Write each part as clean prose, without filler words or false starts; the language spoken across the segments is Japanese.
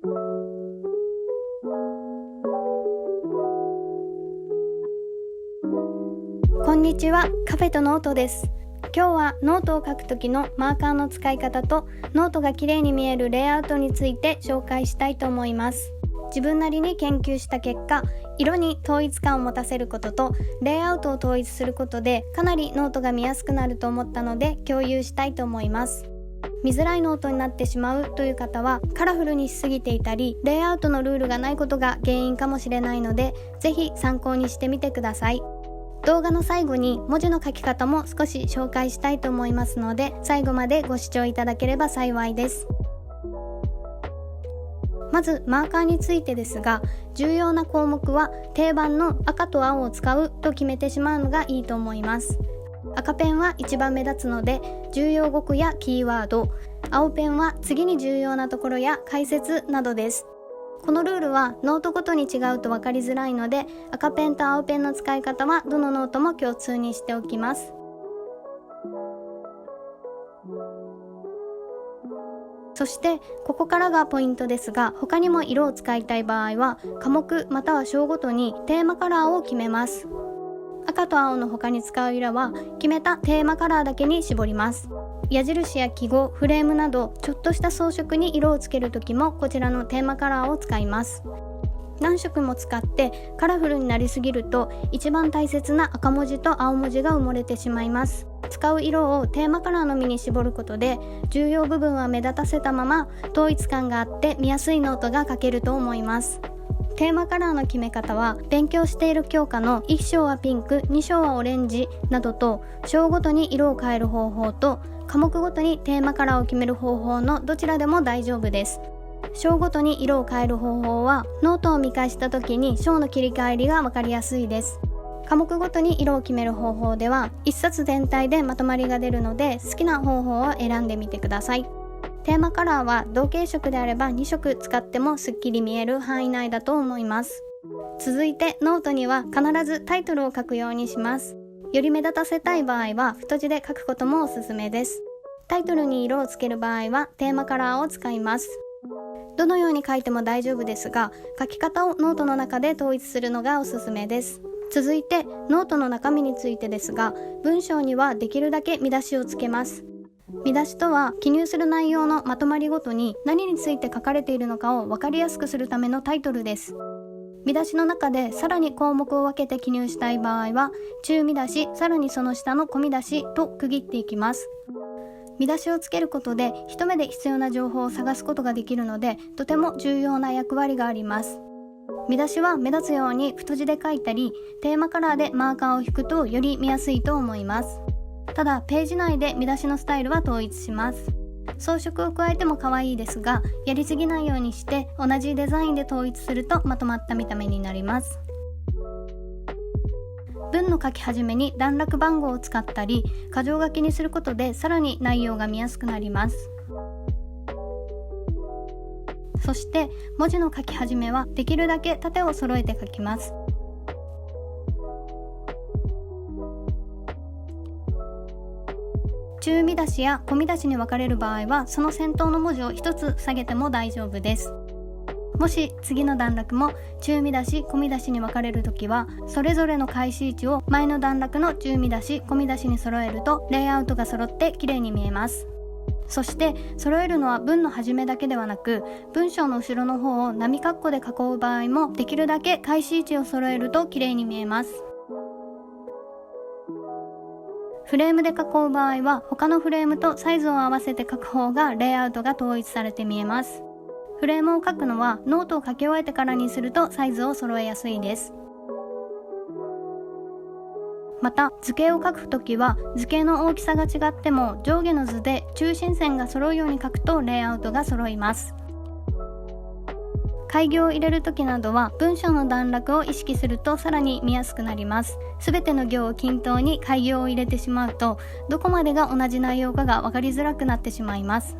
こんにちは、カフェとノートです。今日はノートを書く時のマーカーの使い方とノートが綺麗に見えるレイアウトについて紹介したいと思います。自分なりに研究した結果、色に統一感を持たせることとレイアウトを統一することでかなりノートが見やすくなると思ったので共有したいと思います。見づらいノートになってしまうという方はカラフルにしすぎていたりレイアウトのルールがないことが原因かもしれないので、ぜひ参考にしてみてください。動画の最後に文字の書き方も少し紹介したいと思いますので、最後までご視聴いただければ幸いです。まずマーカーについてですが、重要な項目は定番の赤と青を使うと決めてしまうのがいいと思います。赤ペンは一番目立つので重要語句やキーワード、青ペンは次に重要なところや解説などです。このルールはノートごとに違うと分かりづらいので、赤ペンと青ペンの使い方はどのノートも共通にしておきます。そしてここからがポイントですが、他にも色を使いたい場合は科目または章ごとにテーマカラーを決めます。赤と青の他に使う色は決めたテーマカラーだけに絞ります。矢印や記号、フレームなどちょっとした装飾に色をつけるときもこちらのテーマカラーを使います。何色も使ってカラフルになりすぎると一番大切な赤文字と青文字が埋もれてしまいます。使う色をテーマカラーのみに絞ることで重要部分は目立たせたまま統一感があって見やすいノートが書けると思います。テーマカラーの決め方は勉強している教科の1章はピンク、2章はオレンジなどと章ごとに色を変える方法と科目ごとにテーマカラーを決める方法のどちらでも大丈夫です。章ごとに色を変える方法はノートを見返した時に章の切り替えりが分かりやすいです。科目ごとに色を決める方法では一冊全体でまとまりが出るので好きな方法を選んでみてください。テーマカラーは同系色であれば2色使ってもすっきり見える範囲内だと思います。続いてノートには必ずタイトルを書くようにします。より目立たせたい場合は太字で書くこともおすすめです。タイトルに色をつける場合はテーマカラーを使います。どのように書いても大丈夫ですが、書き方をノートの中で統一するのがおすすめです。続いてノートの中身についてですが、文章にはできるだけ見出しをつけます。見出しとは記入する内容のまとまりごとに何について書かれているのかを分かりやすくするためのタイトルです。見出しの中でさらに項目を分けて記入したい場合は中見出し、さらにその下の小見出しと区切っていきます。見出しをつけることで一目で必要な情報を探すことができるのでとても重要な役割があります。見出しは目立つように太字で書いたりテーマカラーでマーカーを引くとより見やすいと思います。ただページ内で見出しのスタイルは統一します。装飾を加えても可愛いですが、やりすぎないようにして同じデザインで統一するとまとまった見た目になります。文の書き始めに段落番号を使ったり箇条書きにすることでさらに内容が見やすくなります。そして文字の書き始めはできるだけ縦を揃えて書きます。中見出しや小見出しに分かれる場合はその先頭の文字を一つ下げても大丈夫です。もし次の段落も中見出し小見出しに分かれるときはそれぞれの開始位置を前の段落の中見出し小見出しに揃えるとレイアウトが揃って綺麗に見えます。そして揃えるのは文の始めだけではなく文章の後ろの方を波括弧で囲う場合もできるだけ開始位置を揃えると綺麗に見えます。フレームで囲う場合は他のフレームとサイズを合わせて書く方がレイアウトが統一されて見えます。フレームを書くのはノートを書き終えてからにするとサイズを揃えやすいです。また図形を書くときは図形の大きさが違っても上下の図で中心線が揃うように書くとレイアウトが揃います。開業を入れるときなどは文章の段落を意識するとさらに見やすくなります。すべての行を均等に開業を入れてしまうとどこまでが同じ内容かが分かりづらくなってしまいます。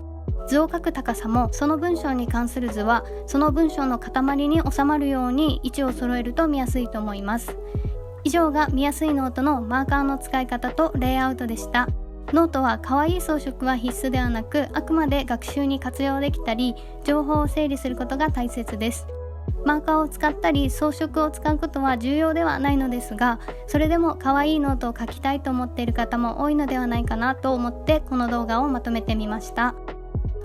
図を書く高さもその文章に関する図はその文章の塊に収まるように位置を揃えると見やすいと思います。以上が見やすいノートのマーカーの使い方とレイアウトでした。ノートは可愛い装飾は必須ではなく、あくまで学習に活用できたり情報を整理することが大切です。マーカーを使ったり装飾を使うことは重要ではないのですが、それでも可愛いノートを書きたいと思っている方も多いのではないかなと思ってこの動画をまとめてみました。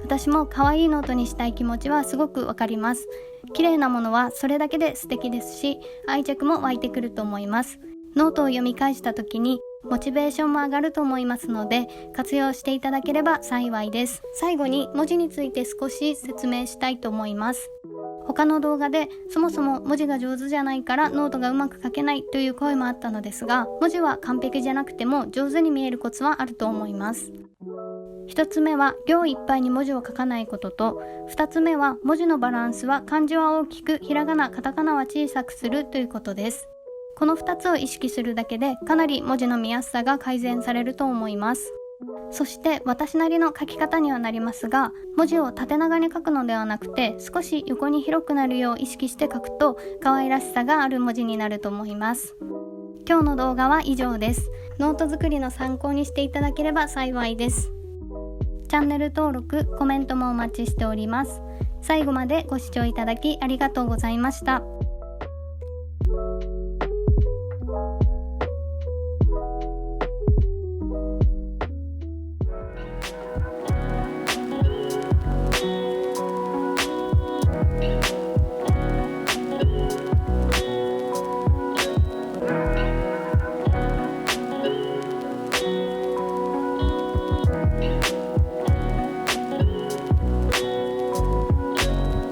私も可愛いノートにしたい気持ちはすごくわかります。綺麗なものはそれだけで素敵ですし、愛着も湧いてくると思います。ノートを読み返した時にモチベーションも上がると思いますので、活用していただければ幸いです。最後に文字について少し説明したいと思います。他の動画でそもそも文字が上手じゃないからノートがうまく書けないという声もあったのですが、文字は完璧じゃなくても上手に見えるコツはあると思います。一つ目は行いっぱいに文字を書かないことと、二つ目は文字のバランスは漢字は大きく、ひらがな、カタカナは小さくするということです。この2つを意識するだけでかなり文字の見やすさが改善されると思います。そして私なりの書き方にはなりますが、文字を縦長に書くのではなくて少し横に広くなるよう意識して書くと可愛らしさがある文字になると思います。今日の動画は以上です。ノート作りの参考にしていただければ幸いです。チャンネル登録、コメントもお待ちしております。最後までご視聴いただきありがとうございました。